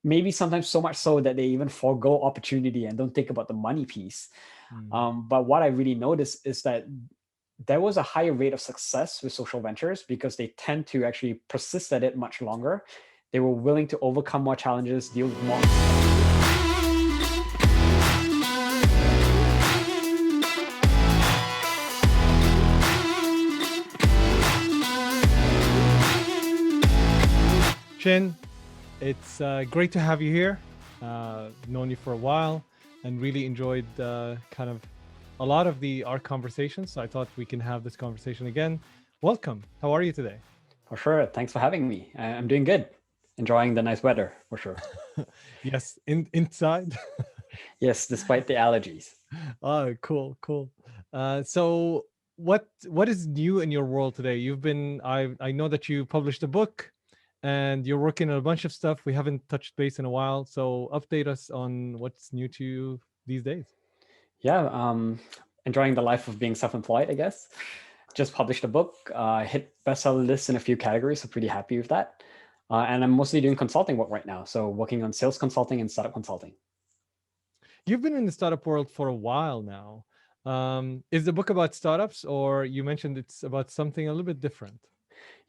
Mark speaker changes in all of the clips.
Speaker 1: maybe sometimes so much so that they even forego opportunity and don't think about the money piece.
Speaker 2: Mm.
Speaker 1: But what I really noticed is that there was a higher rate of success with social ventures because they tend to actually persist at it much longer. They were willing to overcome more challenges, deal with more.
Speaker 2: Chin, it's great to have you here. Known you for a while and really enjoyed kind of a lot of our conversations. So I thought we can have this conversation again. Welcome. How are you today?
Speaker 1: For sure. Thanks for having me. I'm doing good. Enjoying the nice weather, for sure.
Speaker 2: Yes, inside.
Speaker 1: Yes, despite the allergies.
Speaker 2: Oh, cool, cool. So what is new in your world today? I know that you published a book and you're working on a bunch of stuff. We haven't touched base in a while. So update us on what's new to you these days.
Speaker 1: Yeah, enjoying the life of being self-employed, I guess. Just published a book, hit bestseller lists in a few categories, so pretty happy with that. And I'm mostly doing consulting work right now, so working on sales consulting and startup consulting.
Speaker 2: You've been in the startup world for a while now. Is the book about startups, or you mentioned it's about something a little bit different?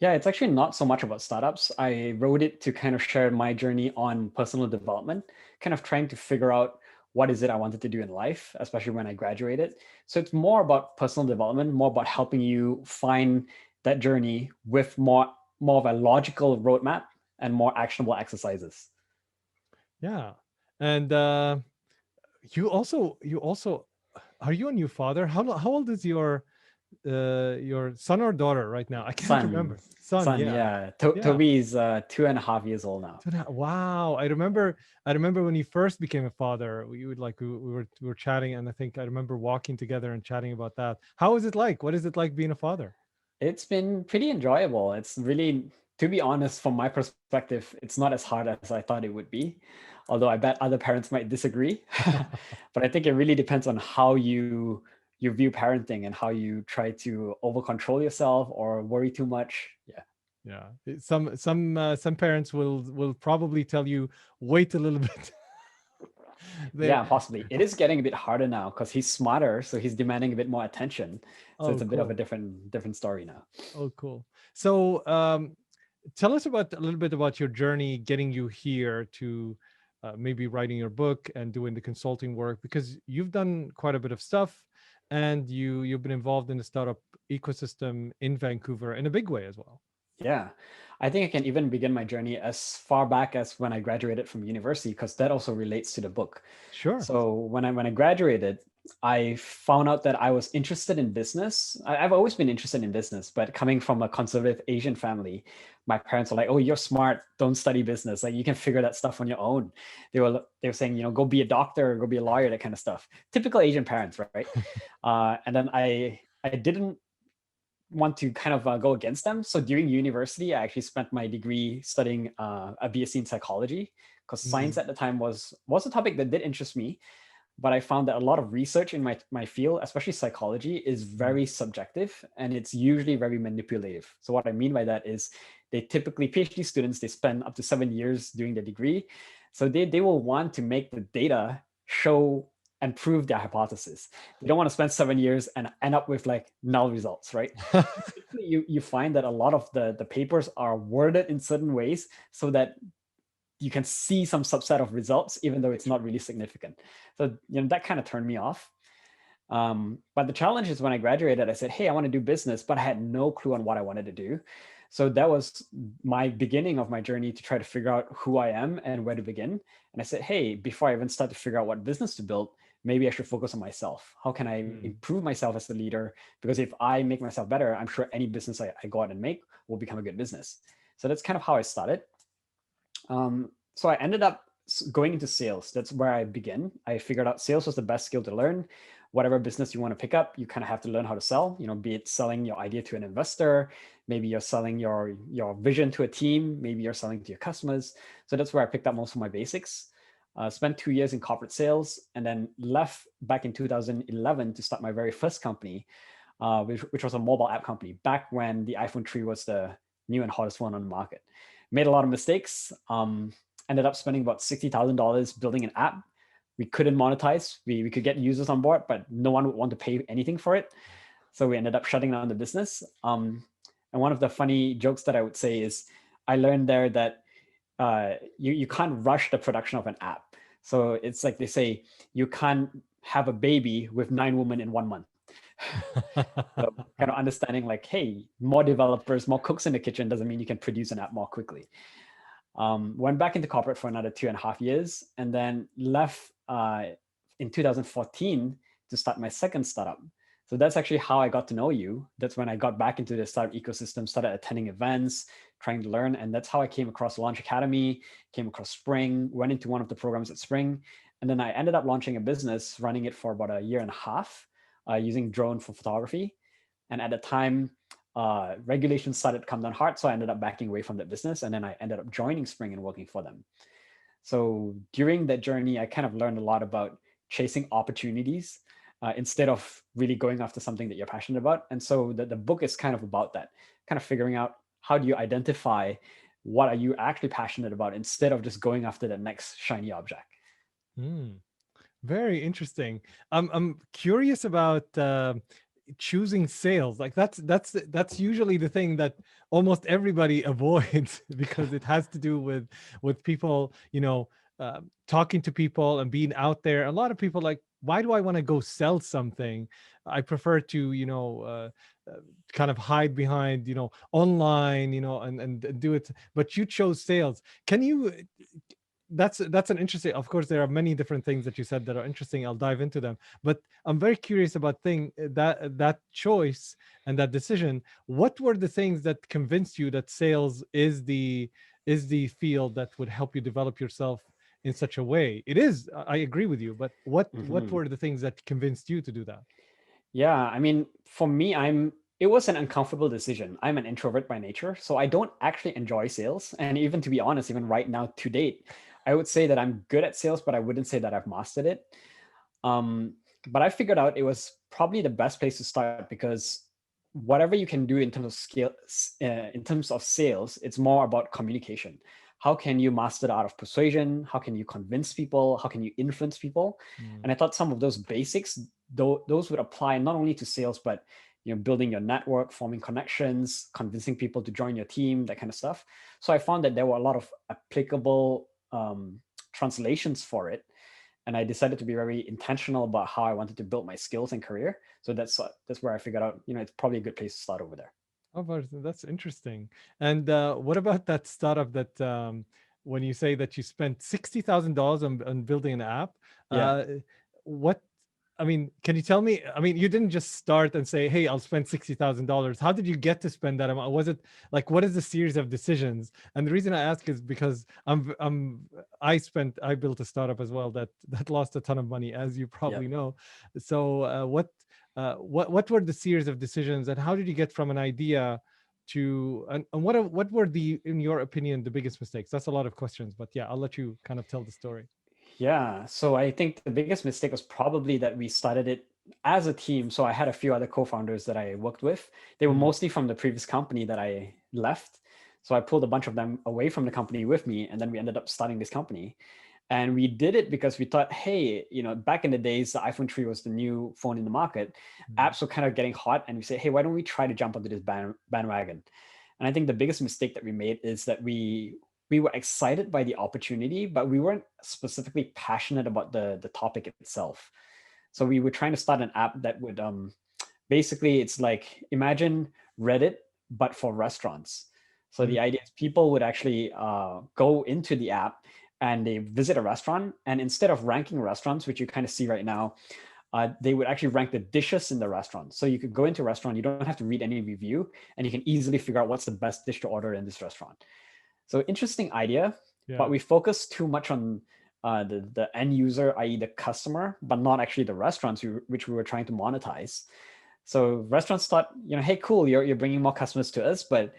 Speaker 1: Yeah, it's actually not so much about startups. I wrote it to kind of share my journey on personal development, kind of trying to figure out what is it I wanted to do in life, especially when I graduated. So it's more about personal development, more about helping you find that journey with more of a logical roadmap and more actionable exercises.
Speaker 2: Yeah, and you also are you a new father? How old is your son or daughter right now? I can't
Speaker 1: Son,
Speaker 2: remember. Son,
Speaker 1: son,
Speaker 2: yeah,
Speaker 1: yeah.
Speaker 2: yeah.
Speaker 1: Toby's 2.5 years old now.
Speaker 2: Wow, I remember when you first became a father. We would like we were chatting, and I think I remember walking together and chatting about that. How is it like? What is it like being a father?
Speaker 1: It's been pretty enjoyable. It's really, to be honest, from my perspective, it's not as hard as I thought it would be. Although I bet other parents might disagree. But I think it really depends on how you view parenting and how you try to over control yourself or worry too much. Yeah.
Speaker 2: Yeah, some parents will probably tell you wait a little bit. they
Speaker 1: Yeah, possibly. It is getting a bit harder now because he's smarter, so he's demanding a bit more attention. So it's
Speaker 2: Oh,
Speaker 1: a bit of a
Speaker 2: cool.
Speaker 1: different story now.
Speaker 2: Oh, cool. So, tell us about a little bit about your journey getting you here to maybe writing your book and doing the consulting work, because you've done quite a bit of stuff, and you've been involved in the startup ecosystem in Vancouver in a big way as well.
Speaker 1: Yeah, I think I can even begin my journey as far back as when I graduated from university, because that also relates to the book.
Speaker 2: Sure.
Speaker 1: So when I graduated, I found out that I was interested in business. I've always been interested in business, but coming from a conservative Asian family, my parents were like, "Oh, you're smart. Don't study business. Like you can figure that stuff on your own." They were saying, go be a doctor, go be a lawyer, that kind of stuff. Typical Asian parents, right? And then I didn't want to kind of go against them. So during university, I actually spent my degree studying a BSc in psychology because
Speaker 2: Mm,
Speaker 1: science at the time was a topic that did interest me. But I found that a lot of research in my field, especially psychology, is
Speaker 2: mm,
Speaker 1: very subjective and it's usually very manipulative. So what I mean by that is they typically PhD students, they spend up to 7 years doing their degree. So they will want to make the data show and prove their hypothesis. They don't want to spend 7 years and end up with like null results, right? So typically you find that a lot of the papers are worded in certain ways so that you can see some subset of results, even though it's not really significant. So that kind of turned me off. But the challenge is when I graduated, I said, "Hey, I want to do business," but I had no clue on what I wanted to do. So that was my beginning of my journey to try to figure out who I am and where to begin. And I said, "Hey, before I even start to figure out what business to build, maybe I should focus on myself. How can I
Speaker 2: mm.
Speaker 1: improve myself as a leader? Because if I make myself better, I'm sure any business I go out and make will become a good business." So that's kind of how I started. So I ended up going into sales. That's where I began. I figured out sales was the best skill to learn. Whatever business you want to pick up, you kind of have to learn how to sell. Be it selling your idea to an investor, maybe you're selling your vision to a team, maybe you're selling to your customers. So that's where I picked up most of my basics. Spent 2 years in corporate sales, and then left back in 2011 to start my very first company, which was a mobile app company. Back when the iPhone 3 was the new and hottest one on the market, made a lot of mistakes. ended up spending about $60,000 building an app. We couldn't monetize. We could get users on board, but no one would want to pay anything for it. So we ended up shutting down the business. And one of the funny jokes that I would say is I learned there that you can't rush the production of an app. So it's like they say, you can't have a baby with 9 women in 1 month. So kind of understanding like, hey, more developers, more cooks in the kitchen doesn't mean you can produce an app more quickly. Went back into corporate for another 2.5 years, and then left in 2014 to start my second startup. So that's actually how I got to know you. That's when I got back into the startup ecosystem, started attending events, trying to learn. And that's how I came across Launch Academy, came across Spring, went into one of the programs at Spring. And then I ended up launching a business, running it for about 1.5 years, using drone for photography. And at the time, regulations started to come down hard. So I ended up backing away from that business. And then I ended up joining Spring and working for them. So during that journey, I kind of learned a lot about chasing opportunities instead of really going after something that you're passionate about. And so the book is kind of about that, kind of figuring out how do you identify what are you actually passionate about instead of just going after the next shiny object.
Speaker 2: Very interesting. I'm curious about choosing sales. Like that's usually the thing that almost everybody avoids because it has to do with people, talking to people and being out there. A lot of people like, why do I want to go sell something? I prefer to, kind of hide behind, online, and do it. But you chose sales. Can you? That's an interesting. Of course, there are many different things that you said that are interesting. I'll dive into them. But I'm very curious about that choice and that decision. What were the things that convinced you that sales is the field that would help you develop yourself in such a way? It is. I agree with you. But what were the things that convinced you to do that?
Speaker 1: Yeah, I mean, for me, it was an uncomfortable decision. I'm an introvert by nature, so I don't actually enjoy sales. And even to be honest, even right now to date, I would say that I'm good at sales, but I wouldn't say that I've mastered it. But I figured out it was probably the best place to start because whatever you can do in terms of scale, in terms of sales, it's more about communication. How can you master the art of persuasion? How can you convince people? How can you influence people? And I thought some of those basics, those would apply not only to sales, but building your network, forming connections, convincing people to join your team, that kind of stuff. So I found that there were a lot of applicable translations for it, and I decided to be very intentional about how I wanted to build my skills and career. So that's where I figured out, it's probably a good place to start over there.
Speaker 2: Oh, but that's interesting. And what about that startup that when you say that you spent $60,000 on building an app?
Speaker 1: Yeah.
Speaker 2: What I mean, can you tell me? I mean, you didn't just start and say, "Hey, I'll spend $60,000." How did you get to spend that amount? Was it like what is the series of decisions? And the reason I ask is because I built a startup as well that lost a ton of money, as you probably know. So what were the series of decisions, and how did you get from an idea to and what were in your opinion, the biggest mistakes? That's a lot of questions, but yeah, I'll let you kind of tell the story.
Speaker 1: Yeah. So I think the biggest mistake was probably that we started it as a team. So I had a few other co-founders that I worked with. They were mostly from the previous company that I left. So I pulled a bunch of them away from the company with me, and then we ended up starting this company. And we did it because we thought, hey, back in the days, the iPhone 3 was the new phone in the market. Apps were kind of getting hot, and we said, hey, why don't we try to jump onto this bandwagon? And I think the biggest mistake that we made is that we were excited by the opportunity, but we weren't specifically passionate about the topic itself. So we were trying to start an app that would basically, it's like, imagine Reddit, but for restaurants. So the idea is people would actually go into the app and they visit a restaurant, and instead of ranking restaurants, which you kind of see right now, they would actually rank the dishes in the restaurant. So you could go into a restaurant, you don't have to read any review, and you can easily figure out what's the best dish to order in this restaurant. So interesting idea, but we focus too much on the end user, i.e. the customer, but not actually the restaurants which we were trying to monetize. So restaurants thought, hey, cool, you're bringing more customers to us, but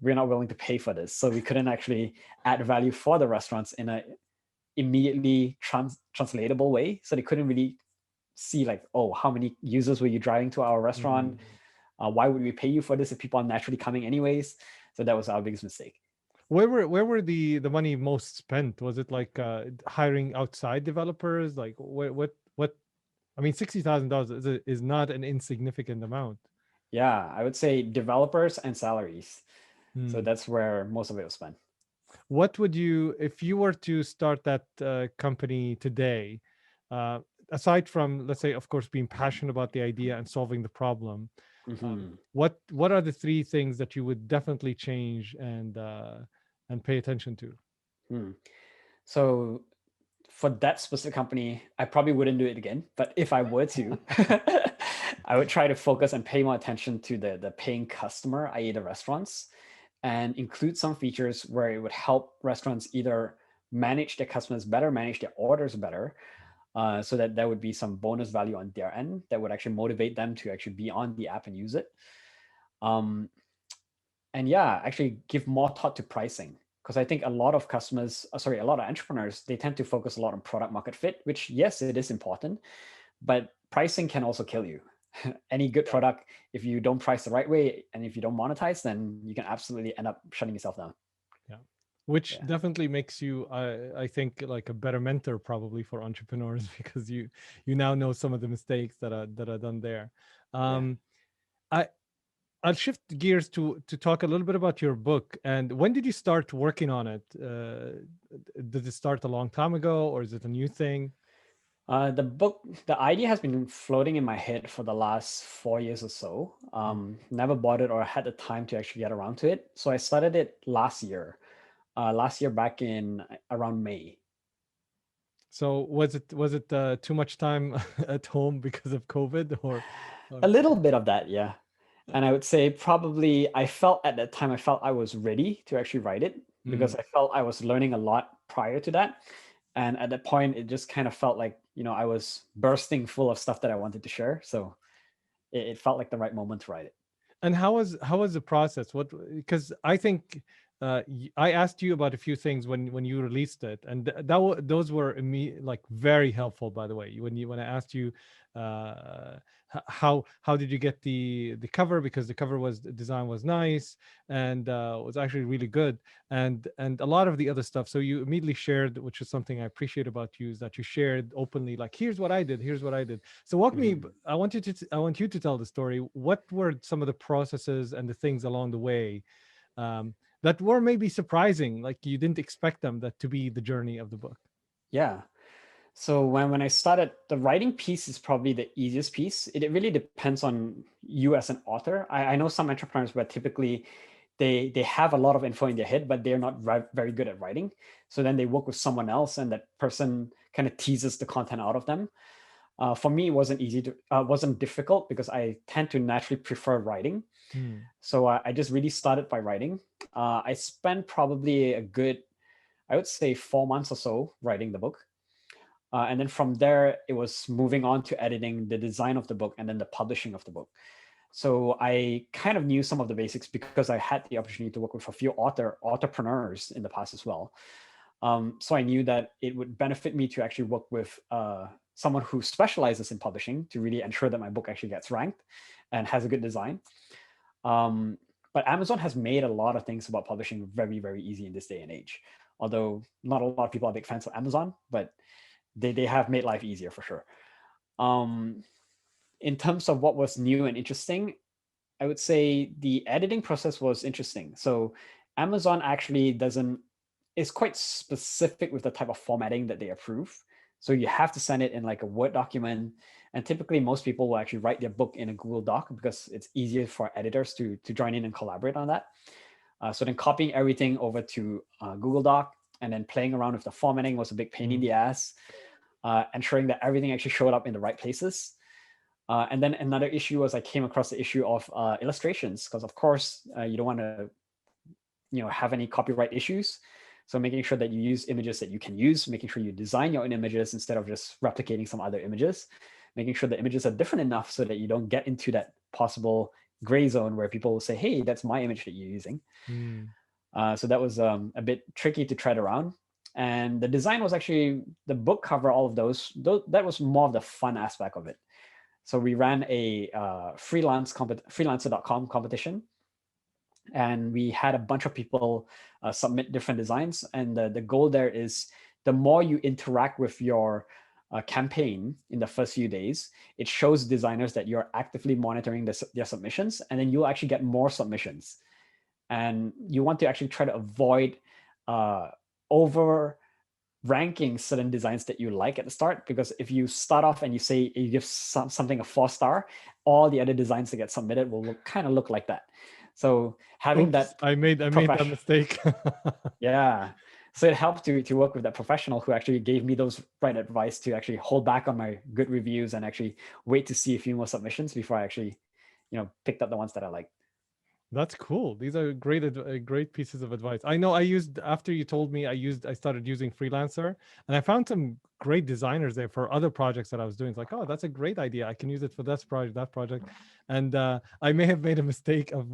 Speaker 1: we're not willing to pay for this. So we couldn't actually add value for the restaurants in a immediately translatable way. So they couldn't really see like, oh, how many users were you driving to our restaurant? Why would we pay you for this if people are naturally coming anyways? So that was our biggest mistake.
Speaker 2: Where were the money most spent? Was it like hiring outside developers? Like what? I mean, $60,000 is not an insignificant amount.
Speaker 1: Yeah, I would say developers and salaries. So
Speaker 2: Hmm.
Speaker 1: that's where most of it was spent.
Speaker 2: What would you, if you were to start that company today, uh, aside from, let's say, of course, being passionate about the idea and solving the problem,
Speaker 1: Hmm.
Speaker 2: what are the three things that you would definitely change and pay attention to?
Speaker 1: Hmm. So for that specific company, I probably wouldn't do it again. But if I were to, I would try to focus and pay more attention to the paying customer, i.e., the restaurants, and include some features where it would help restaurants either manage their customers better, manage their orders better, so that there would be some bonus value on their end that would actually motivate them to actually be on the app and use it. Um, and yeah, actually give more thought to pricing, because I think a lot of customers, a lot of entrepreneurs, they tend to focus a lot on product market fit, which yes, it is important, but pricing can also kill you. Any good product, if you don't price the right way and if you don't monetize, then you can absolutely end up shutting yourself down.
Speaker 2: Yeah, which
Speaker 1: Yeah.
Speaker 2: definitely makes you, I think, like a better mentor probably for entrepreneurs because you now know some of the mistakes that are done there.
Speaker 1: Yeah.
Speaker 2: Um, I I'll shift gears to talk a little bit about your book. And when did you start working on it? Did it start a long time ago, or is it a new thing?
Speaker 1: The book, the idea has been floating in my head for the last 4 years or so.
Speaker 2: Mm.
Speaker 1: Never bought it or had the time to actually get around to it. So I started it last year. Last year back in around May.
Speaker 2: So was it too much time at home because of COVID,
Speaker 1: A
Speaker 2: or
Speaker 1: little bit of that, yeah. And I would say probably I felt at that time I felt I was ready to actually write it because
Speaker 2: Mm.
Speaker 1: I felt I was learning a lot prior to that. And at that point, it just kind of felt like, I was bursting full of stuff that I wanted to share. So it felt like the right moment to write it.
Speaker 2: And how was the process? What, because I think I asked you about a few things when you released it, and those were like very helpful. By the way, when I asked you how did you get the cover, because the cover was, the design was nice and was actually really good, and a lot of the other stuff. So you immediately shared, which is something I appreciate about you, is that you shared openly, like, here's what I did, here's what I did. So walk me.
Speaker 1: Mhm.
Speaker 2: I want you to tell the story. What were some of the processes and the things along the way um, that were maybe surprising, like you didn't expect them, that to be the journey of the book?
Speaker 1: Yeah. So when I started, the writing piece is probably the easiest piece. It really depends on you as an author. I know some entrepreneurs where typically they have a lot of info in their head, but they're not very good at writing. So then they work with someone else, and that person kind of teases the content out of them. For me, it wasn't difficult because I tend to naturally prefer writing.
Speaker 2: Hmm.
Speaker 1: So I just really started by writing. I spent probably a good, I would say, 4 months or so writing the book. And then from there, it was moving on to editing the design of the book and then the publishing of the book. So I kind of knew some of the basics because I had the opportunity to work with a few entrepreneurs in the past as well. So I knew that it would benefit me to actually work with someone who specializes in publishing to really ensure that my book actually gets ranked and has a good design. Um, but Amazon has made a lot of things about publishing very, very easy in this day and age. Although not a lot of people are big fans of Amazon, but they have made life easier for sure. Um, in terms of what was new and interesting, I would say the editing process was interesting. So Amazon actually doesn't is quite specific with the type of formatting that they approve. So you have to send it in like a Word document. And typically most people will actually write their book in a Google Doc because it's easier for editors to join in and collaborate on that. So then copying everything over to Google Doc and then playing around with the formatting was a big pain in
Speaker 2: Hmm.
Speaker 1: the ass, ensuring that everything actually showed up in the right places. And then another issue was I came across the issue of illustrations, because of course you don't want to have any copyright issues. So making sure that you use images that you can use, making sure you design your own images instead of just replicating some other images, making sure the images are different enough so that you don't get into that possible gray zone where people will say, hey, that's my image that you're using.
Speaker 2: Hmm.
Speaker 1: So that was a bit tricky to tread around. And the design was actually the book cover, all of those that was more of the fun aspect of it. So we ran a freelancer.com competition. and we had a bunch of people submit different designs. And the goal there is the more you interact with your campaign in the first few days, it shows designers that you're actively monitoring their submissions, and then you'll actually get more submissions. And you want to actually try to avoid over ranking certain designs that you like at the start, because if you start off and you say you give something a 4-star, all the other designs that get submitted will kind of look like that. So having
Speaker 2: Oops,
Speaker 1: that
Speaker 2: I made that mistake.
Speaker 1: yeah, so it helped to work with that professional who actually gave me those right advice to actually hold back on my good reviews and actually wait to see a few more submissions before I actually picked up the ones that I liked.
Speaker 2: That's cool. These are great pieces of advice. I know I used, after you told me, I started using Freelancer, and I found some great designers there for other projects that I was doing. It's like, oh, that's a great idea. I can use it for this project, that project. And I may have made a mistake of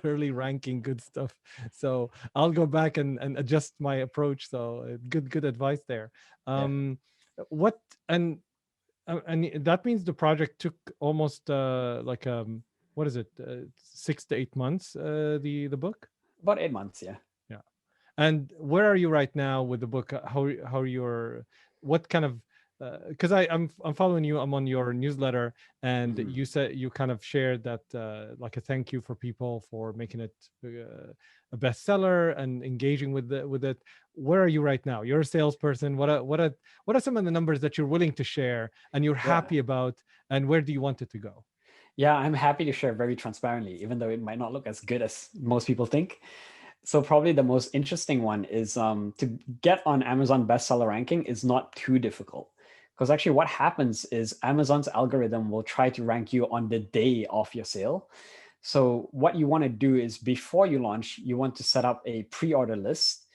Speaker 2: early ranking good stuff. So I'll go back and adjust my approach. So good advice there.
Speaker 1: Yeah.
Speaker 2: What and that means the project took almost like what is it, 6 to 8 months, the book?
Speaker 1: About 8 months, yeah.
Speaker 2: Yeah. And where are you right now with the book? How you're, what kind of, because I'm following you, I'm on your newsletter, and
Speaker 1: Mhm.
Speaker 2: you said you kind of shared that like a thank you for people for making it a bestseller and engaging with it. Where are you right now? You're a salesperson. What are some of the numbers that you're willing to share and you're
Speaker 1: Yeah.
Speaker 2: happy about, and where do you want it to go?
Speaker 1: Yeah, I'm happy to share very transparently, even though it might not look as good as most people think. So probably the most interesting one is to get on Amazon bestseller ranking is not too difficult. Because actually what happens is Amazon's algorithm will try to rank you on the day of your sale. So what you want to do is before you launch, you want to set up a pre-order list.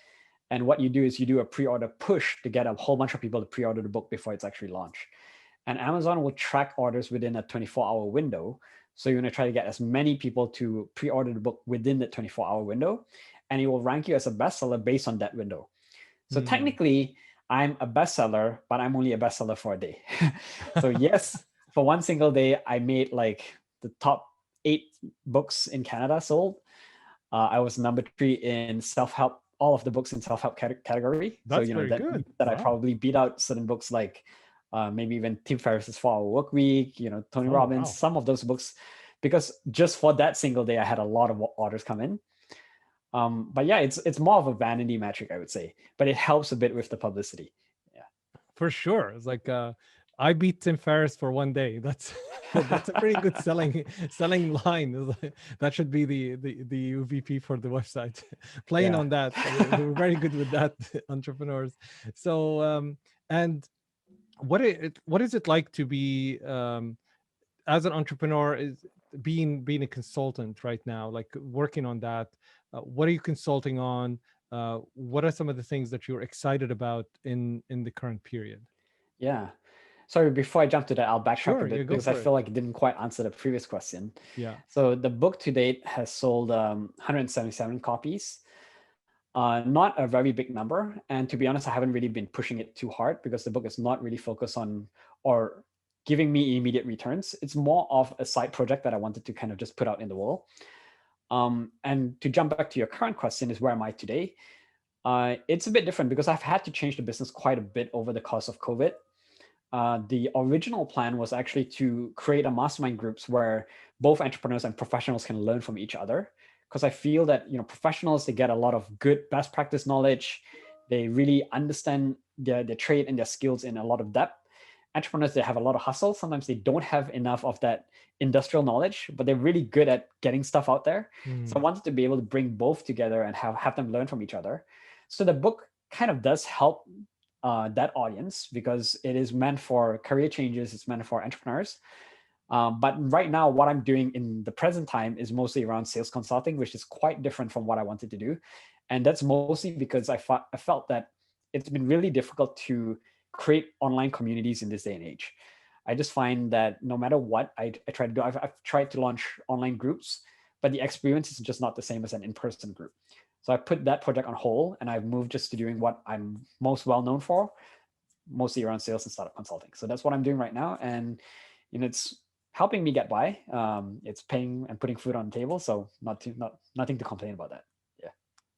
Speaker 1: And what you do is you do a pre-order push to get a whole bunch of people to pre-order the book before it's actually launched. And Amazon will track orders within a 24-hour window. So you're going to try to get as many people to pre-order the book within the 24-hour window, and it will rank you as a bestseller based on that window. So technically, I'm a bestseller, but I'm only a bestseller for a day. So yes, for one single day, I made like the top 8 books in Canada sold. I was number 3 in self-help, all of the books in self-help category. So
Speaker 2: That's very
Speaker 1: that
Speaker 2: good.
Speaker 1: means that I
Speaker 2: Wow.
Speaker 1: probably beat out certain books like maybe even Tim Ferriss's 4 Hour Work Week, Tony
Speaker 2: Oh,
Speaker 1: Robbins,
Speaker 2: wow.
Speaker 1: some of those books, because just for that single day, I had a lot of orders come in. But yeah, it's more of a vanity metric, I would say, but it helps a bit with the publicity. Yeah.
Speaker 2: For sure. It's like I beat Tim Ferriss for one day. That's that's a pretty good selling line. That should be the UVP for the website. Playing
Speaker 1: Yeah.
Speaker 2: on that, we're very good with that, entrepreneurs. So and what is it like to be as an entrepreneur, is being a consultant right now, like working on that? What are you consulting on? What are some of the things that you're excited about in the current period?
Speaker 1: Yeah. Sorry, before I jump to that, I'll backtrack a
Speaker 2: Sure, yeah,
Speaker 1: bit
Speaker 2: go
Speaker 1: because I
Speaker 2: for it.
Speaker 1: feel like it didn't quite answer the previous question.
Speaker 2: Yeah.
Speaker 1: So the book to date has sold 177 copies. Not a very big number. And to be honest, I haven't really been pushing it too hard because the book is not really focused on or giving me immediate returns. It's more of a side project that I wanted to kind of just put out in the world. And to jump back to your current question is where am I today? It's a bit different because I've had to change the business quite a bit over the course of COVID. The original plan was actually to create a mastermind groups where both entrepreneurs and professionals can learn from each other. Because I feel that professionals, they get a lot of good best practice knowledge. They really understand their trade and their skills in a lot of depth. Entrepreneurs, they have a lot of hustle. Sometimes they don't have enough of that industrial knowledge, but they're really good at getting stuff out there. So I
Speaker 2: Mm,
Speaker 1: wanted to be able to bring both together and have them learn from each other. So the book kind of does help that audience because it is meant for career changes. It's meant for entrepreneurs. But right now, what I'm doing in the present time is mostly around sales consulting, which is quite different from what I wanted to do. And that's mostly because I felt that it's been really difficult to create online communities in this day and age. I just find that no matter what I try to do, I've tried to launch online groups, but the experience is just not the same as an in-person group. So I put that project on hold and I've moved just to doing what I'm most well known for, mostly around sales and startup consulting. So that's what I'm doing right now. And it's helping me get by. It's paying and putting food on the table, so nothing to complain about that. Yeah.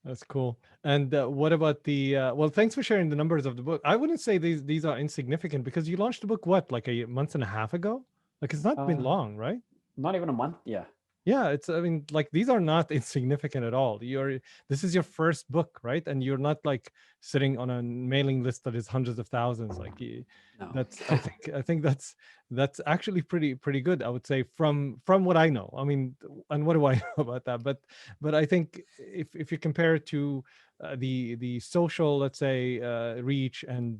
Speaker 2: That's cool. And what about the well, thanks for sharing the numbers of the book. I wouldn't say these are insignificant because you launched the book what, like a month and a half ago? Like it's not been
Speaker 1: Uh,
Speaker 2: long, right?
Speaker 1: Not even a month. Yeah.
Speaker 2: Yeah, it's, I mean, like these are not insignificant at all. This is your first book, right? And you're not like sitting on a mailing list that is hundreds of thousands. Like
Speaker 1: No.
Speaker 2: that's, I think that's actually pretty good, I would say, from what I know. I mean, and what do I know about that? But I think if you compare it to the social, let's say, reach and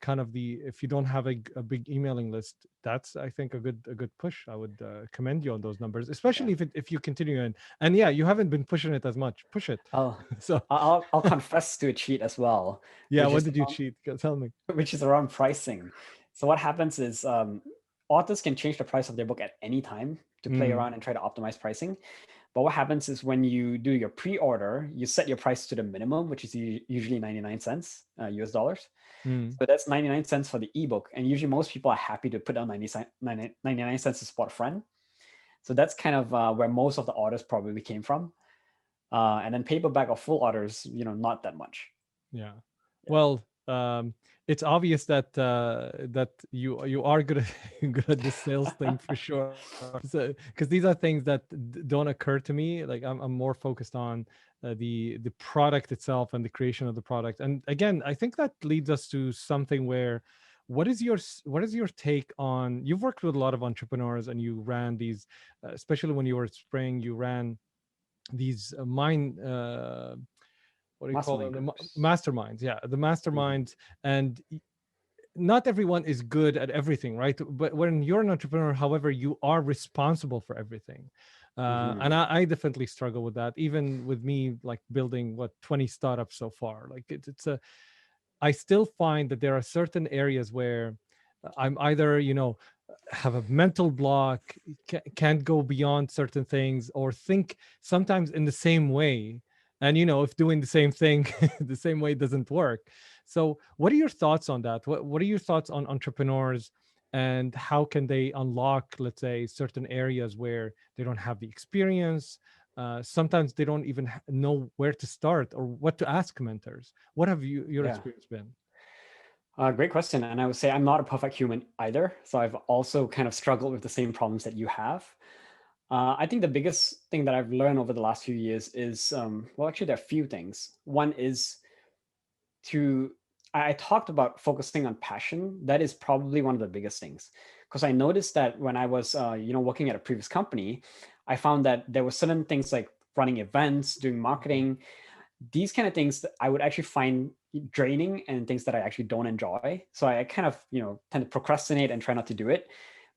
Speaker 2: kind of the, if you don't have a big emailing list, that's, I think, a good push. I would commend you on those numbers,
Speaker 1: Yeah.
Speaker 2: especially if you continue, and yeah, you haven't been pushing it as much. Push it.
Speaker 1: I'll
Speaker 2: So
Speaker 1: I'll confess to a cheat as well,
Speaker 2: yeah,
Speaker 1: which
Speaker 2: what
Speaker 1: is
Speaker 2: did you cheat? Tell me.
Speaker 1: which is around pricing. So what happens is authors can change the price of their book at any time to play
Speaker 2: Mm,
Speaker 1: around and try to optimize pricing. But what happens is when you do your pre-order, you set your price to the minimum, which is usually 99 cents US dollars.
Speaker 2: mm,
Speaker 1: So that's 99 cents for the ebook. And usually most people are happy to put down 99 cents to support a friend. So that's kind of where most of the orders probably came from. And then paperback or full orders, not that much.
Speaker 2: yeah.
Speaker 1: Yeah.
Speaker 2: Well, it's obvious that that you are good at good at this sales thing for sure. So, because these are things that don't occur to me. Like I'm more focused on the product itself and the creation of the product. And again, I think that leads us to something where, what is your take on? You've worked with a lot of entrepreneurs, and you ran these, especially when you were at Spring, you ran these mind. What do you call
Speaker 1: Mastermind
Speaker 2: them? The
Speaker 1: groups.
Speaker 2: masterminds. Yeah, the
Speaker 1: Mhm.
Speaker 2: masterminds. And not everyone is good at everything, right? But when you're an entrepreneur, however, you are responsible for everything. And
Speaker 1: Mhm.
Speaker 2: I definitely struggle with that, even with me, like building what 20 startups so far. Like it's a, I still find that there are certain areas where I'm either, have a mental block, can't go beyond certain things, or think sometimes in the same way. And, if doing the same thing the same way doesn't work. So, what are your thoughts on that? What are your thoughts on entrepreneurs, and how can they unlock, let's say, certain areas where they don't have the experience? Sometimes they don't even know where to start or what to ask mentors. What have your
Speaker 1: Yeah.
Speaker 2: experience been?
Speaker 1: Great question. And I would say I'm not a perfect human either. So I've also kind of struggled with the same problems that you have. I think the biggest thing that I've learned over the last few years is, well, actually, there are a few things. One is to, I talked about focusing on passion. That is probably one of the biggest things. Because I noticed that when I was, working at a previous company, I found that there were certain things like running events, doing marketing, these kind of things that I would actually find draining and things that I actually don't enjoy. So I kind of, tend to procrastinate and try not to do it.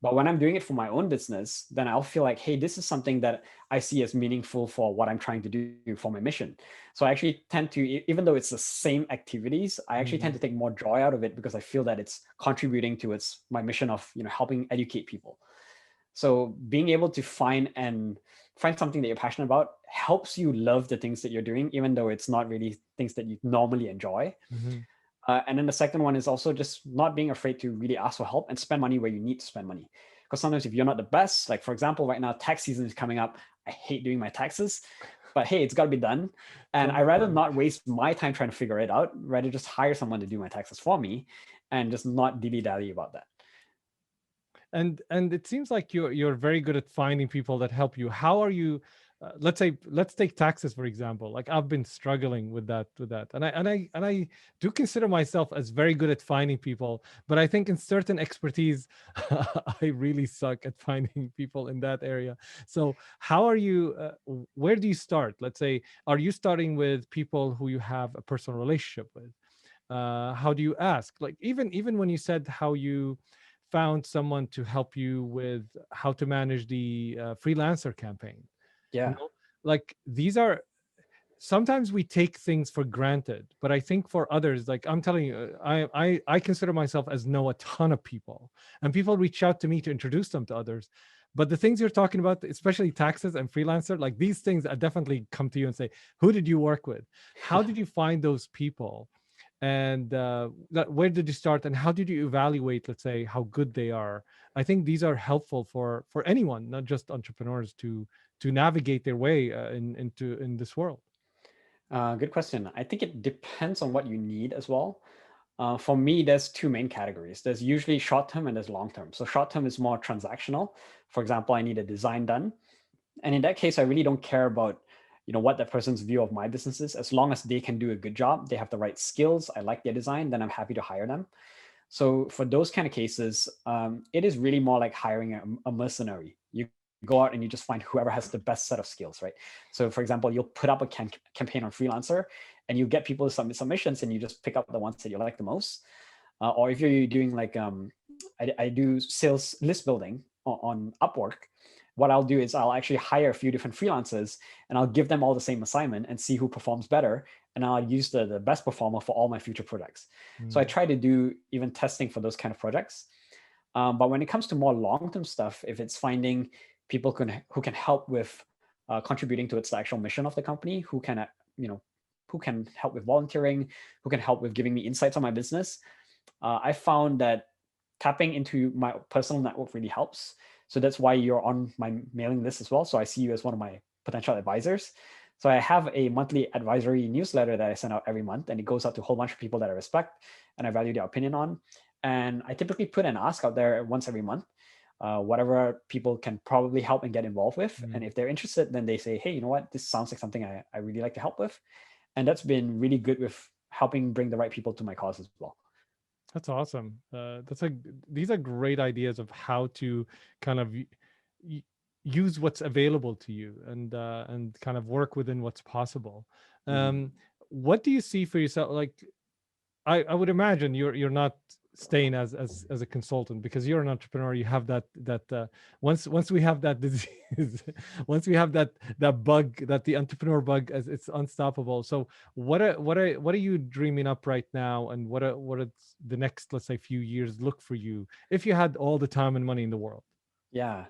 Speaker 1: But when I'm doing it for my own business, then I'll feel like, hey, this is something that I see as meaningful for what I'm trying to do for my mission. So I actually tend to, even though it's the same activities, I actually tend
Speaker 2: Mhm.
Speaker 1: to take more joy out of it because I feel that it's contributing towards my mission of, helping educate people. So being able to find something that you're passionate about helps you love the things that you're doing, even though it's not really things that you normally enjoy.
Speaker 2: Mhm.
Speaker 1: And then the second one is also just not being afraid to really ask for help and spend money where you need to spend money. Because sometimes if you're not the best, like for example, right now tax season is coming up. I hate doing my taxes, but hey, it's got to be done. And I rather
Speaker 2: Oh.
Speaker 1: not waste my time trying to figure it out, rather just hire someone to do my taxes for me and just not dilly-dally about that.
Speaker 2: And it seems like you're very good at finding people that help you. How are you, let's take taxes for example. Like I've been struggling with that, and I do consider myself as very good at finding people, but I think in certain expertise I really suck at finding people in that area. So how are you, where do you start? Let's say, are you starting with people who you have a personal relationship with? How do you ask? Like even when you said how you found someone to help you with how to manage the freelancer campaign, you
Speaker 1: Yeah.
Speaker 2: know, like these are, sometimes we take things for granted, but I think for others, like I'm telling you, I consider myself as know a ton of people, and people reach out to me to introduce them to others. But the things you're talking about, especially taxes and freelancer, like these things, I definitely come to you and say, who did you work with? How did you find those people? and where did you start, and how did you evaluate, let's say, how good they are? I think these are helpful for anyone, not just entrepreneurs, to navigate their way in this world.
Speaker 1: Good question. I think it depends on what you need as well. For me, there's two main categories. There's usually short term and there's long term. So short term is more transactional. For example, I need a design done, and in that case, I really don't care about what that person's view of my business is. As long as they can do a good job, they have the right skills, I like their design, then I'm happy to hire them. So for those kind of cases, it is really more like hiring a mercenary. You go out and you just find whoever has the best set of skills, right? So for example, you'll put up a campaign on Freelancer and you get people to submit submissions and you just pick up the ones that you like the most. Or if you're doing like, I do sales list building on Upwork, what I'll do is I'll actually hire a few different freelancers and I'll give them all the same assignment and see who performs better. And I'll use the best performer for all my future projects. So I try to do even testing for those kind of projects. But when it comes to more long-term stuff, if it's finding people who can help with contributing towards the actual mission of the company, who can help with volunteering, who can help with giving me insights on my business, I found that tapping into my personal network really helps. So that's why you're on my mailing list as well. So I see you as one of my potential advisors. So I have a monthly advisory newsletter that I send out every month, and it goes out to a whole bunch of people that I respect and I value their opinion on. And I typically put an ask out there once every month, whatever people can probably help and get involved with. And if they're interested, then they say, hey, you know what, this sounds like something I really like to help with. And that's been really good with helping bring the right people to my cause as well.
Speaker 2: That's awesome. These are great ideas of how to kind of use what's available to you, and kind of work within what's possible. What do you see for yourself? Like, I would imagine you're not staying as a consultant, because you're an entrepreneur. You have that once we have that disease, once we have that bug, that the entrepreneur bug, as it's unstoppable. So what are you dreaming up right now, and what are the next, let's say, few years look for you if you had all the time and money in the world?
Speaker 1: Yeah,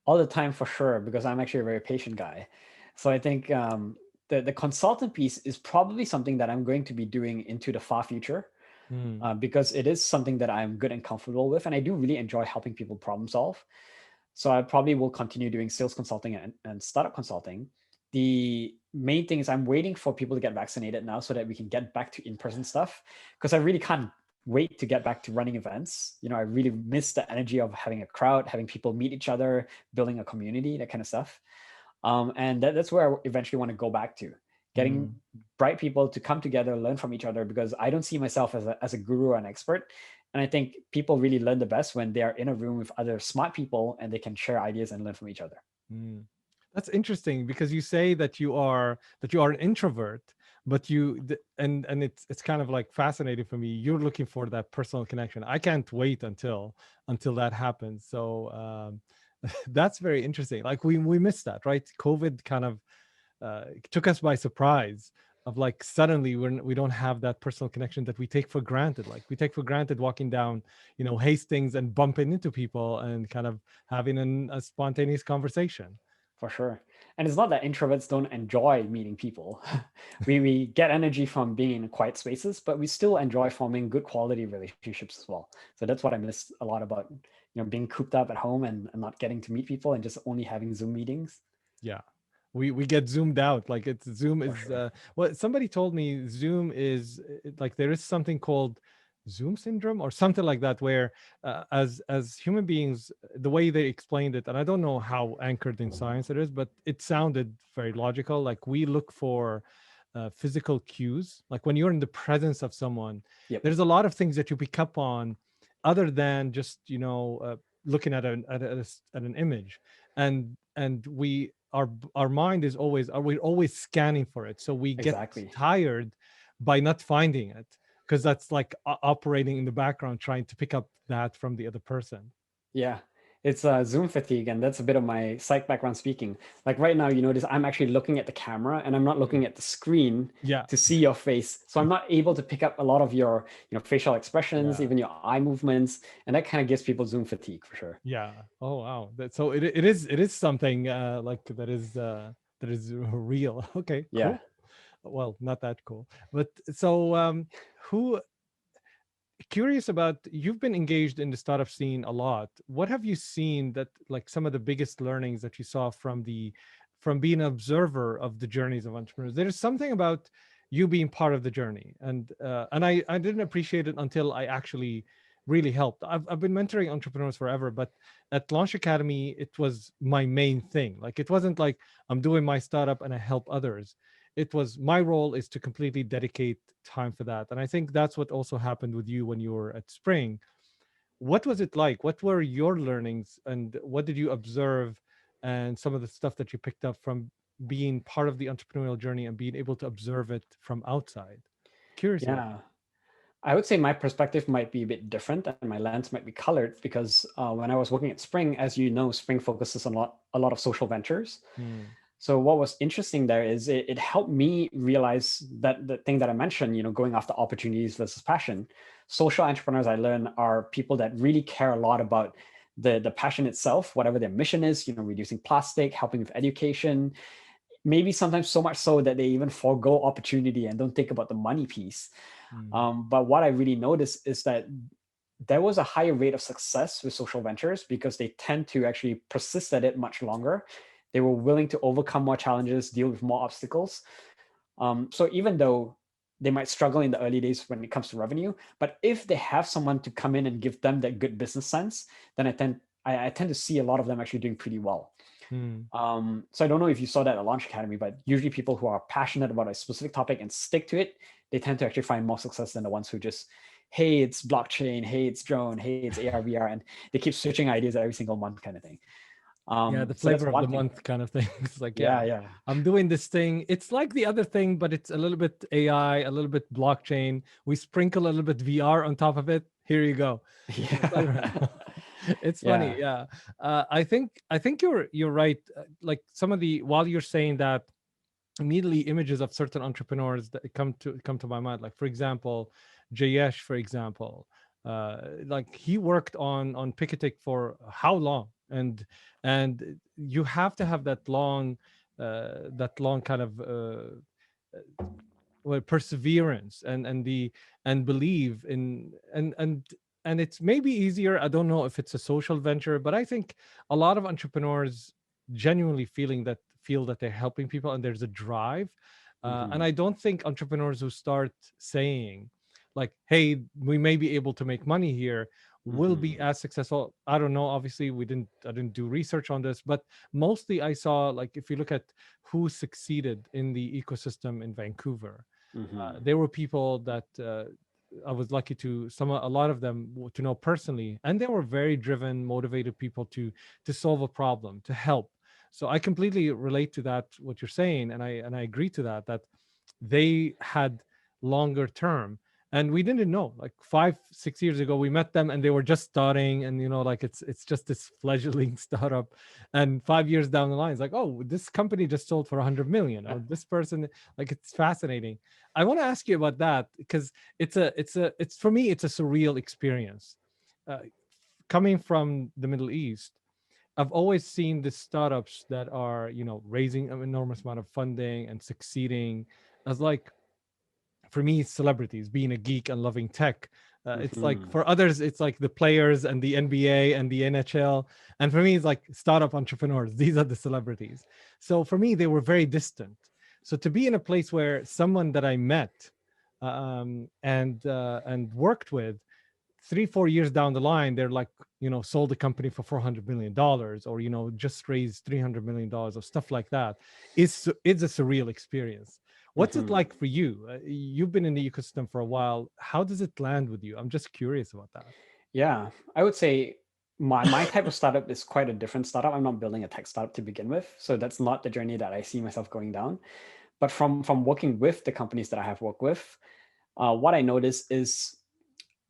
Speaker 1: all the time for sure, because I'm actually a very patient guy. So I think the consultant piece is probably something that I'm going to be doing into the far future, because it is something that I'm good and comfortable with. And I do really enjoy helping people problem solve. So I probably will continue doing sales consulting and startup consulting. The main thing is I'm waiting for people to get vaccinated now so that we can get back to in-person stuff, because I really can't wait to get back to running events. I really miss the energy of having a crowd, having people meet each other, building a community, that kind of stuff. And that's where I eventually want to go back to, getting bright people to come together, learn from each other, because I don't see myself as a guru or an expert. And I think people really learn the best when they are in a room with other smart people and they can share ideas and learn from each other.
Speaker 2: That's interesting, because you say that you are an introvert, but and it's kind of like fascinating for me. You're looking for that personal connection. I can't wait until that happens. So that's very interesting. Like we missed that, right? COVID kind of took us by surprise, of like suddenly we don't have that personal connection that we take for granted. Like we take for granted walking down Hastings and bumping into people and kind of having a spontaneous conversation.
Speaker 1: For sure. And it's not that introverts don't enjoy meeting people. we get energy from being in quiet spaces, but we still enjoy forming good quality relationships as well. So that's what I miss a lot about being cooped up at home and not getting to meet people and just only having Zoom meetings.
Speaker 2: Yeah, we get zoomed out. Like Zoom
Speaker 1: For
Speaker 2: is
Speaker 1: sure.
Speaker 2: well, somebody told me Zoom is like, there is something called Zoom syndrome or something like that, where as human beings, the way they explained it, and I don't know how anchored in science it is, but it sounded very logical. Like we look for physical cues. Like when you're in the presence of someone,
Speaker 1: Yep.
Speaker 2: there's a lot of things that you pick up on, other than just looking at an image, and our mind is always, we're always scanning for it, so we get
Speaker 1: Exactly.
Speaker 2: tired by not finding it, because that's like operating in the background, trying to pick up that from the other person.
Speaker 1: Yeah, it's Zoom fatigue, and that's a bit of my psych background speaking. Like right now, you notice I'm actually looking at the camera and I'm not looking at the screen
Speaker 2: Yeah.
Speaker 1: to see your face. So I'm not able to pick up a lot of your, facial expressions,
Speaker 2: Yeah.
Speaker 1: even your eye movements, and that kind of gives people Zoom fatigue for sure.
Speaker 2: Yeah. Oh wow. So it is something like that is real. Okay,
Speaker 1: Yeah.
Speaker 2: cool. Well, not that cool, but so who curious about, you've been engaged in the startup scene a lot. What have you seen that, like, some of the biggest learnings that you saw from being an observer of the journeys of entrepreneurs? There's something about you being part of the journey, and I didn't appreciate it until I actually really helped. I've been mentoring entrepreneurs forever, but at Launch Academy it was my main thing. Like, it wasn't like I'm doing my startup and I help others. It was my role is to completely dedicate time for that. And I think that's what also happened with you when you were at Spring. What was it like? What were your learnings, and what did you observe, and some of the stuff that you picked up from being part of the entrepreneurial journey and being able to observe it from outside? Curious about
Speaker 1: Yeah. I would say my perspective might be a bit different and my lens might be colored because when I was working at Spring, as you know, Spring focuses on a lot of social ventures.
Speaker 2: that.
Speaker 1: So what was interesting there is it helped me realize that the thing that I mentioned, going after opportunities versus passion. Social entrepreneurs, I learned, are people that really care a lot about the passion itself, whatever their mission is, reducing plastic, helping with education, maybe sometimes so much so that they even forego opportunity and don't think about the money piece. But what I really noticed is that there was a higher rate of success with social ventures because they tend to actually persist at it much longer. They were willing to overcome more challenges, deal with more obstacles. So even though they might struggle in the early days when it comes to revenue, but if they have someone to come in and give them that good business sense, then I tend to see a lot of them actually doing pretty well. So I don't know if you saw that at Launch Academy, but usually people who are passionate about a specific topic and stick to it, they tend to actually find more success than the ones who just, hey, it's blockchain, hey, it's drone, hey, it's AR, VR, and they keep switching ideas every single month kind of thing.
Speaker 2: Yeah, the
Speaker 1: So that's
Speaker 2: flavor of
Speaker 1: one
Speaker 2: the
Speaker 1: thing.
Speaker 2: month kind of thing. It's like,
Speaker 1: Yeah,
Speaker 2: yeah,
Speaker 1: yeah.
Speaker 2: I'm doing this thing. It's like the other thing, but it's a little bit AI, a little bit blockchain. We sprinkle a little bit VR on top of it. Here you go. It's the flavor.
Speaker 1: Yeah.
Speaker 2: It's funny,
Speaker 1: Yeah.
Speaker 2: yeah. I think you're right. Like, some of the, while you're saying that, immediately images of certain entrepreneurs that come to my mind. Like, for example, Jayesh, for example, like, he worked on Picketic for how long? And you have to have that long kind of well, perseverance, and believe in, and it's maybe easier. I don't know if it's a social venture, but I think a lot of entrepreneurs genuinely feel that they're helping people, and there's a drive. And
Speaker 1: Mhm.
Speaker 2: I don't think entrepreneurs who start saying, like, hey, we may be able to make money here, will be
Speaker 1: Mhm.
Speaker 2: as successful. I don't know, obviously I didn't do research on this, but mostly I saw, like, if you look at who succeeded in the ecosystem in Vancouver,
Speaker 1: Mhm.
Speaker 2: there were people that I was lucky to, a lot of them, to know personally, and they were very driven, motivated people to solve a problem, to help. So I completely relate to that, what you're saying, and I agree to that they had longer term. And we didn't know, like, 5-6 years ago we met them and they were just starting, and like, it's just this fledgling startup. And 5 years down the line, it's like, oh, this company just sold for 100 million, or this person, like, it's fascinating. I want to ask you about that, because it's for me, it's a surreal experience. uh, Coming from the Middle East, I've always seen the startups that are, raising an enormous amount of funding and succeeding as, like, for me, celebrities. Being a geek and loving tech, it's like,
Speaker 1: Mhm.
Speaker 2: for others it's like the players and the NBA and the NHL, and for me it's like startup entrepreneurs. These are the celebrities. So for me, they were very distant. So to be in a place where someone that I met, and worked with, 3-4 years down the line, they're like, sold a company for $400 million, or just raised $300 million, or stuff like that. It's a surreal experience. What's it
Speaker 1: Mhm.
Speaker 2: like for you? You've been in the ecosystem for a while. How does it land with you? I'm just curious about that.
Speaker 1: Yeah, I would say my type of startup is quite a different startup. I'm not building a tech startup to begin with, so that's not the journey that I see myself going down. But from working with the companies that I have worked with, what I notice is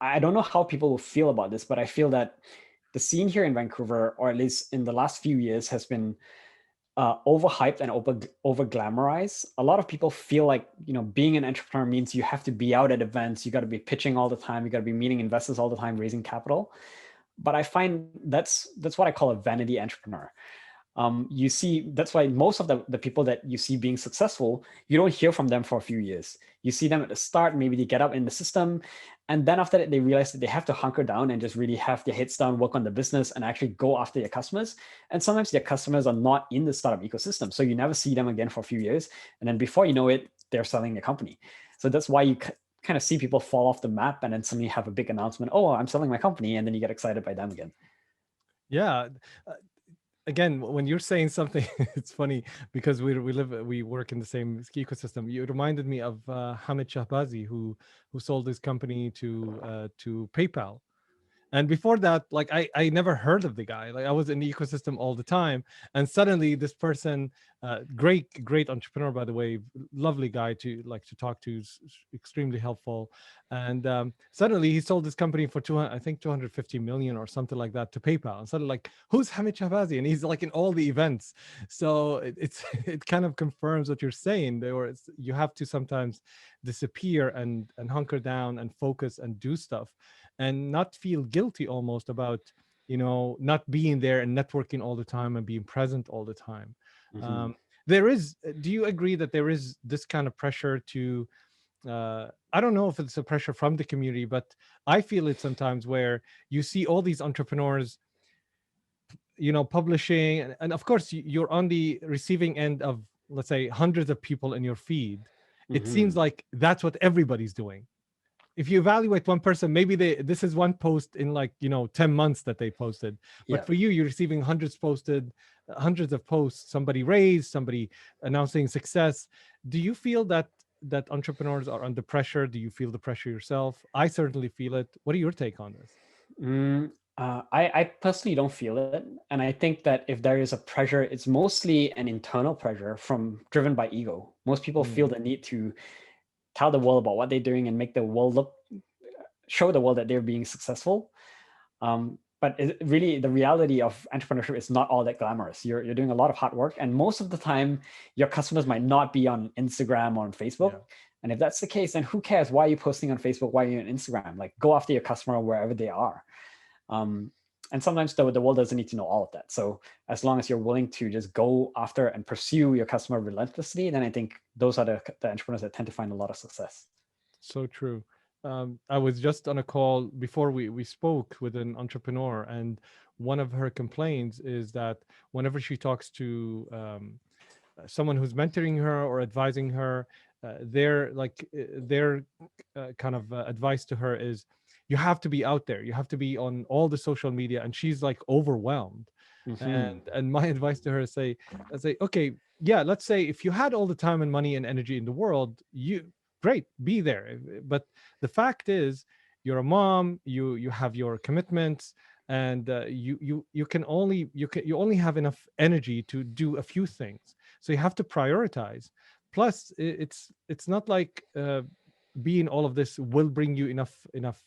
Speaker 1: I don't know how people will feel about this, but I feel that the scene here in Vancouver, or at least in the last few years, has been overhyped and over glamorized. A lot of people feel like being an entrepreneur means you have to be out at events, you got to be pitching all the time, you got to be meeting investors all the time, raising capital. But I find that's what I call a vanity entrepreneur. You see, that's why most of the people that you see being successful, you don't hear from them for a few years. You see them at the start, maybe they get up in the system, and then after that, they realize that they have to hunker down and just really have their heads down, work on the business, and actually go after their customers. And sometimes their customers are not in the startup ecosystem, so you never see them again for a few years. And then before you know it, they're selling their company. So that's why you kind of see people fall off the map and then suddenly have a big announcement, oh, I'm selling my company, and then you get excited by them again.
Speaker 2: Yeah. Again, when you're saying something, it's funny because we work in the same ecosystem. You reminded me of Hamid Shahbazi, who sold his company to PayPal. And before that, like I never heard of the guy. Like I was in the ecosystem all the time, and suddenly this person, great entrepreneur, by the way, lovely guy to talk to, extremely helpful. And suddenly he sold his company for 200, I think 250 million or something like that to PayPal. And suddenly, like, who's Hamid Shahbazi? And he's like in all the events. So it's it kind of confirms what you're saying. You have to sometimes disappear and hunker down and focus and do stuff and not feel guilty almost about not being there and networking all the time and being present all the time.
Speaker 1: Mm-hmm.
Speaker 2: um, there is Do you agree that there is this kind of pressure to I don't know if it's a pressure from the community, but I feel it sometimes where you see all these entrepreneurs publishing, and of course you're on the receiving end of, let's say, hundreds of people in your feed. It seems
Speaker 1: Mm-hmm.
Speaker 2: like that's what everybody's doing. If you evaluate one person, maybe this is one post in 10 months that they posted. But
Speaker 1: Yeah.
Speaker 2: for you, you're receiving hundreds of posts, somebody raised, somebody announcing success. Do you feel that entrepreneurs are under pressure? Do you feel the pressure yourself? I certainly feel it. What are your take on this?
Speaker 1: I personally don't feel it. And I think that if there is a pressure, it's mostly an internal pressure driven by ego. Most people feel
Speaker 2: Mm,
Speaker 1: the need to tell the world about what they're doing and make the world show the world that they're being successful. But really, the reality of entrepreneurship is not all that glamorous. You're doing a lot of hard work, and most of the time, your customers might not be on Instagram or on Facebook.
Speaker 2: yeah.
Speaker 1: And if that's the case, then who cares? Why are you posting on Facebook? Why are you on Instagram? Like, go after your customer wherever they are. Um, and sometimes the world doesn't need to know all of that. So as long as you're willing to just go after and pursue your customer relentlessly, then I think those are the entrepreneurs that tend to find a lot of success.
Speaker 2: So true. I was just on a call before we spoke with an entrepreneur, and one of her complaints is that whenever she talks to someone who's mentoring her or advising her, their kind of advice to her is, you have to be out there, you have to be on all the social media, and she's like overwhelmed.
Speaker 1: Mm-hmm.
Speaker 2: And my advice to her is say, okay, yeah, let's say if you had all the time and money and energy in the world, you great, be there. But the fact is, you're a mom, you have your commitments, and you only have enough energy to do a few things, so you have to prioritize. Plus it's not like being all of this will bring you enough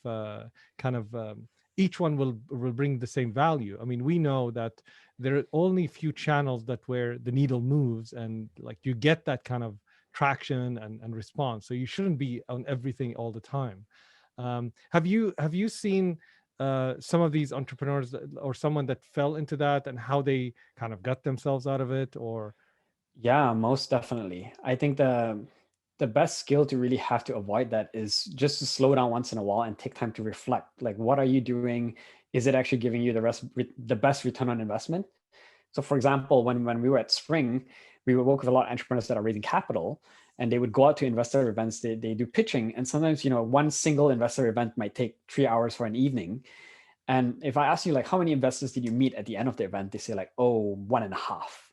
Speaker 2: kind of each one will bring the same value. I mean, we know that there are only few channels that where the needle moves, and like you get that kind of traction and response, so you shouldn't be on everything all the time. Have you seen some of these entrepreneurs or someone that fell into that, and how they kind of got themselves out of it? Or
Speaker 1: Yeah, most definitely. I think the best skill to really have to avoid that is just to slow down once in a while and take time to reflect. Like, what are you doing? Is it actually giving you the best return on investment? So, for example, when we were at Spring, we would work with a lot of entrepreneurs that are raising capital, and they would go out to investor events. They do pitching, and sometimes one single investor event might take 3 hours for an evening. And if I ask you, like, how many investors did you meet at the end of the event, they say like, oh, one and a half.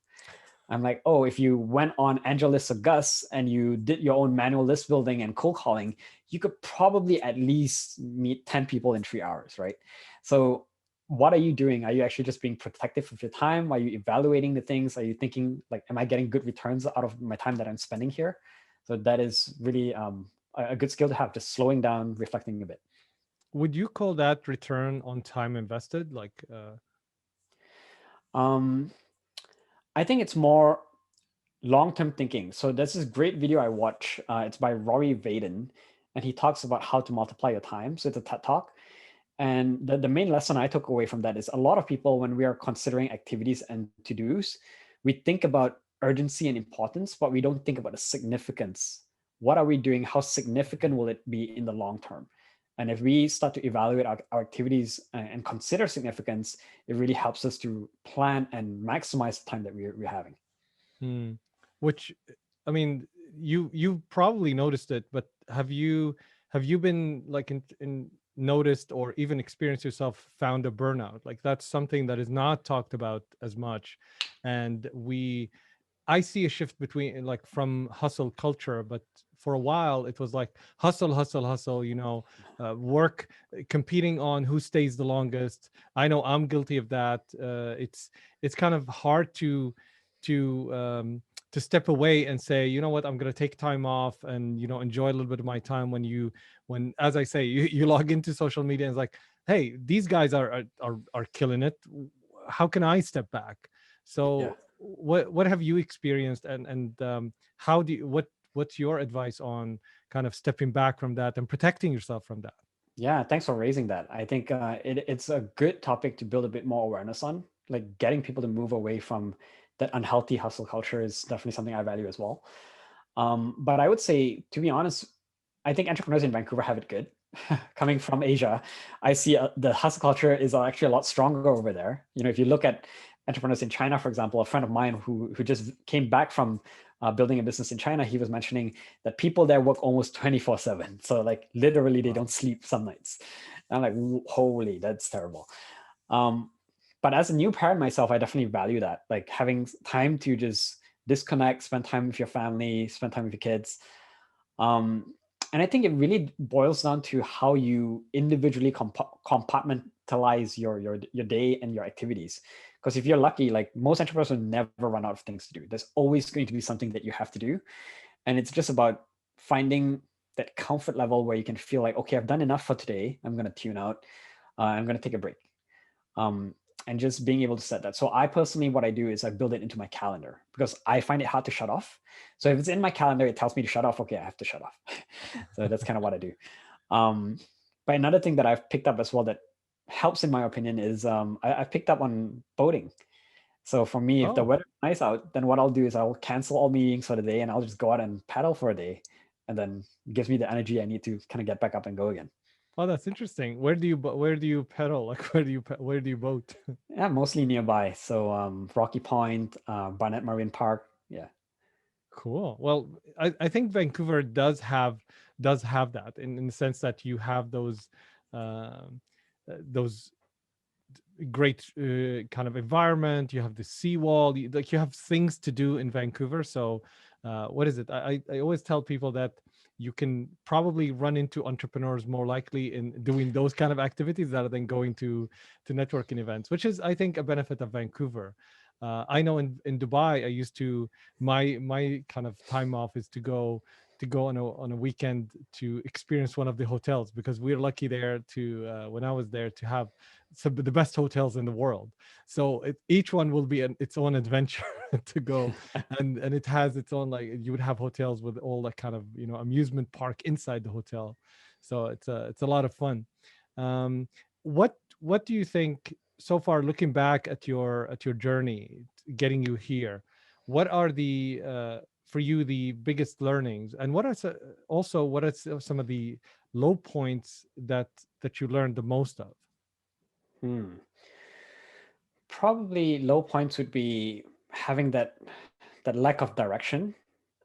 Speaker 1: I'm like, oh, if you went on AngelList or Gus and you did your own manual list building and cold calling, you could probably at least meet 10 people in 3 hours, right? So what are you doing? Are you actually just being protective of your time? Are you evaluating the things? Are you thinking like, am I getting good returns out of my time that I'm spending here? So that is really a good skill to have, just slowing down, reflecting a bit.
Speaker 2: would you call that return on time invested? Like
Speaker 1: Um, I think it's more long-term thinking. So there's this great video I watch. It's by Rory Vaden, and he talks about how to multiply your time. So it's a TED talk, And the main lesson I took away from that is a lot of people, when we are considering activities and to-dos, we think about urgency and importance, but we don't think about the significance. What are we doing? How significant will it be in the long term? And if we start to evaluate our activities and consider significance, it really helps us to plan and maximize the time that we're having.
Speaker 2: Hmm. Which, I mean, you probably noticed it, but have you been like in noticed or even experienced yourself found a burnout? Like that's something that is not talked about as much, and I see a shift between like from hustle culture, but for a while it was like hustle, hustle, hustle. Work, competing on who stays the longest. I know I'm guilty of that. It's kind of hard to to step away and say, you know what, I'm going to take time off and enjoy a little bit of my time when, as I say, you log into social media and it's like, hey, these guys are killing it. How can I step back?
Speaker 1: Yeah.
Speaker 2: So what have you experienced, and how do you, what's your advice on kind of stepping back from that and protecting yourself from that?
Speaker 1: Yeah, thanks for raising that. I think it's a good topic to build a bit more awareness on. Like getting people to move away from that unhealthy hustle culture is definitely something I value as well. But I would say, to be honest, I think entrepreneurs in Vancouver have it good. Coming from Asia, I see the hustle culture is actually a lot stronger over there. If you look at entrepreneurs in China, for example, a friend of mine who just came back from building a business in China, he was mentioning that people there work almost 24/7. So like literally they
Speaker 2: Wow.
Speaker 1: don't sleep some nights. And I'm like, holy, that's terrible. Um, but as a new parent myself, I definitely value that. Like having time to just disconnect, spend time with your family, spend time with your kids. Um, and I think it really boils down to how you individually compartmentalize your day and your activities. Because if you're lucky, like most entrepreneurs will never run out of things to do. There's always going to be something that you have to do, and it's just about finding that comfort level where you can feel like, okay, I've done enough for today. I'm going to tune out. I'm going to take a break. Um, and just being able to set that. So I personally, what I do is I build it into my calendar because I find it hard to shut off. So if it's in my calendar, it tells me to shut off. Okay, I have to shut off. So that's kind of what I do. Um, but another thing that I've picked up as well that helps, in my opinion, is I've picked up on boating. So for me, if the
Speaker 2: Oh,
Speaker 1: weather's nice out, then what I'll do is I'll cancel all meetings for the day and I'll just go out and paddle for a day, and then it gives me the energy I need to kind of get back up and go again.
Speaker 2: oh, that's interesting. Where do you pedal? Like where do you boat?
Speaker 1: Yeah, mostly nearby. So Rocky Point, Barnett Marine Park. Yeah.
Speaker 2: Cool. Well, I think Vancouver does have that in the sense that you have those great kind of environment. You have the seawall. Like you have things to do in Vancouver. So, what is it? I always tell people that you can probably run into entrepreneurs more likely in doing those kind of activities rather than going to networking events, which is, I think, a benefit of Vancouver. I know in Dubai, I used to my kind of time off is to go on a weekend to experience one of the hotels because we're lucky there to when I was there to have some of the best hotels in the world. So each one will be its own adventure to go, and it has its own, like you would have hotels with all that kind of amusement park inside the hotel. So it's a lot of fun. Um, what do you think so far, looking back at your journey getting you here? What are the for you the biggest learnings, and also what are some of the low points that you learned the most of?
Speaker 1: Hmm. Probably low points would be having that lack of direction.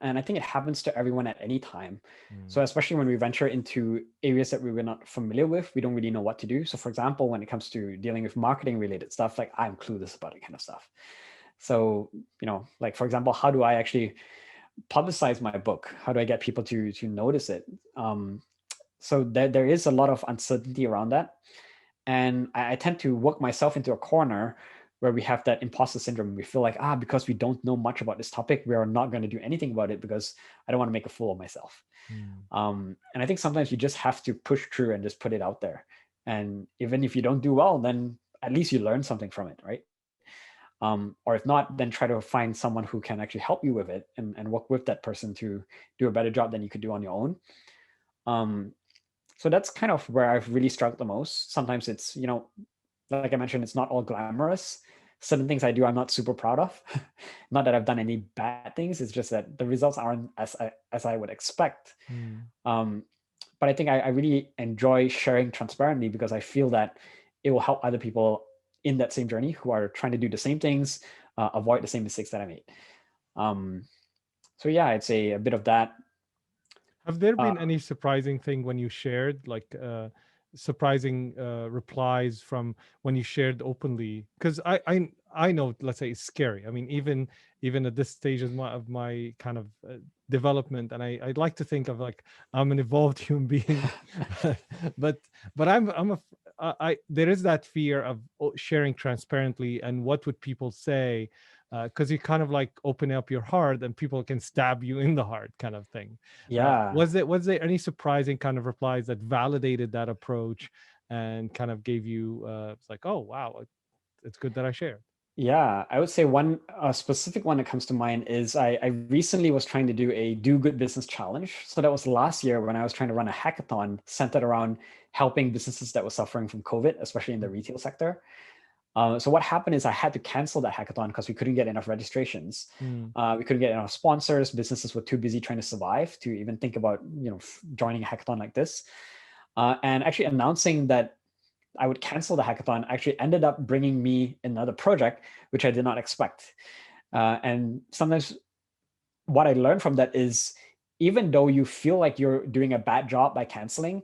Speaker 1: And I think it happens to everyone at any time.
Speaker 2: Mm.
Speaker 1: So especially when we venture into areas that we were not familiar with, we don't really know what to do. So for example, when it comes to dealing with marketing related stuff, like I'm clueless about that kind of stuff. So, like for example, how do I actually publicize my book? How do I get people to notice it? So there is a lot of uncertainty around that. And I tend to work myself into a corner where we have that imposter syndrome. We feel like, because we don't know much about this topic, we are not going to do anything about it because I don't want to make a fool of myself.
Speaker 2: Mm.
Speaker 1: And I think sometimes you just have to push through and just put it out there. And even if you don't do well, then at least you learn something from it, right? Or if not, then try to find someone who can actually help you with it and work with that person to do a better job than you could do on your own. Um, So that's kind of where I've really struggled the most. Sometimes it's, like I mentioned, it's not all glamorous. Certain things I do, I'm not super proud of. Not that I've done any bad things. It's just that the results aren't as I would expect.
Speaker 2: Mm.
Speaker 1: Um, but I think I really enjoy sharing transparently because I feel that it will help other people in that same journey who are trying to do the same things, avoid the same mistakes that I made. Um, so yeah, I'd say a bit of that.
Speaker 2: Have there
Speaker 1: Uh,
Speaker 2: been any surprising thing when you shared, like surprising replies from when you shared openly? Because I know, let's say, it's scary. I mean, even at this stage of my kind of development, and I'd like to think of like I'm an evolved human being, but I'm a there is that fear of sharing transparently and what would people say, because you kind of like open up your heart and people can stab you in the heart, kind of thing.
Speaker 1: yeah,
Speaker 2: Was there any surprising kind of replies that validated that approach and kind of gave you it's like, oh wow, it's good that I shared.
Speaker 1: yeah. I would say one specific one that comes to mind is I recently was trying to do a do good business challenge. So that was last year when I was trying to run a hackathon centered around helping businesses that were suffering from COVID, especially in the retail sector. So what happened is I had to cancel that hackathon because we couldn't get enough registrations.
Speaker 2: Mm,
Speaker 1: We couldn't get enough sponsors. Businesses were too busy trying to survive to even think about joining a hackathon like this. And actually announcing that I would cancel the hackathon actually ended up bringing me another project, which I did not expect. And sometimes what I learned from that is even though you feel like you're doing a bad job by canceling,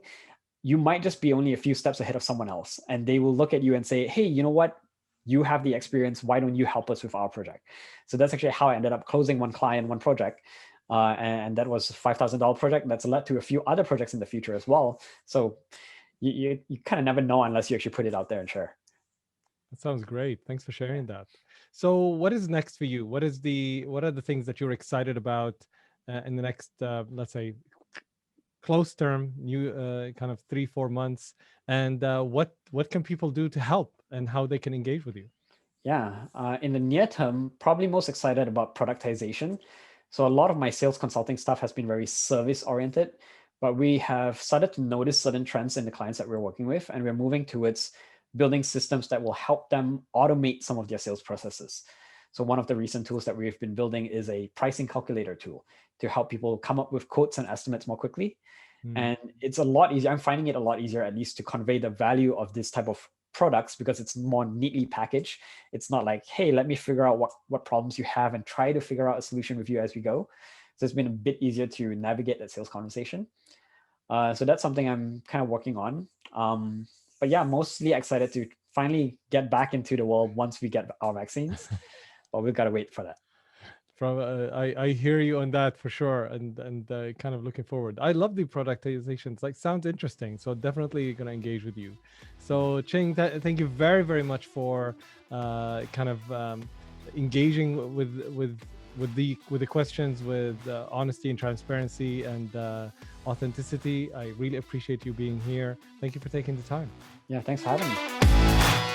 Speaker 1: you might just be only a few steps ahead of someone else. And they will look at you and say, hey, you know what? You have the experience. Why don't you help us with our project? So that's actually how I ended up closing one client, one project. And that was a $5,000 project. That's led to a few other projects in the future as well. So you kind of never know unless you actually put it out there and share.
Speaker 2: that sounds great. Thanks for
Speaker 1: Yeah.
Speaker 2: sharing that. So what is next for you? What are the things that you're excited about in the next let's say close term, new kind of 3-4 months, and what can people do to help and how they can engage with you?
Speaker 1: Yeah. In the near term, probably most excited about productization. So a lot of my sales consulting stuff has been very service oriented, but we have started to notice certain trends in the clients that we're working with, and we're moving towards building systems that will help them automate some of their sales processes. So one of the recent tools that we've been building is a pricing calculator tool to help people come up with quotes and estimates more quickly.
Speaker 2: Mm,
Speaker 1: And it's a lot easier. I'm finding it a lot easier, at least, to convey the value of this type of products because it's more neatly packaged. It's not like, hey, let me figure out what problems you have and try to figure out a solution with you as we go. So it's been a bit easier to navigate that sales conversation. So that's something I'm kind of working on. But yeah, mostly excited to finally get back into the world once we get our vaccines. But we've got to wait for that.
Speaker 2: from I hear you on that for sure, and kind of looking forward. I love the productizations. Like, sounds interesting. So definitely gonna engage with you. So Ching, thank you very very much for kind of engaging with the questions with honesty and transparency and authenticity. I really appreciate you being here. Thank you for taking the time.
Speaker 1: Yeah, thanks for having me.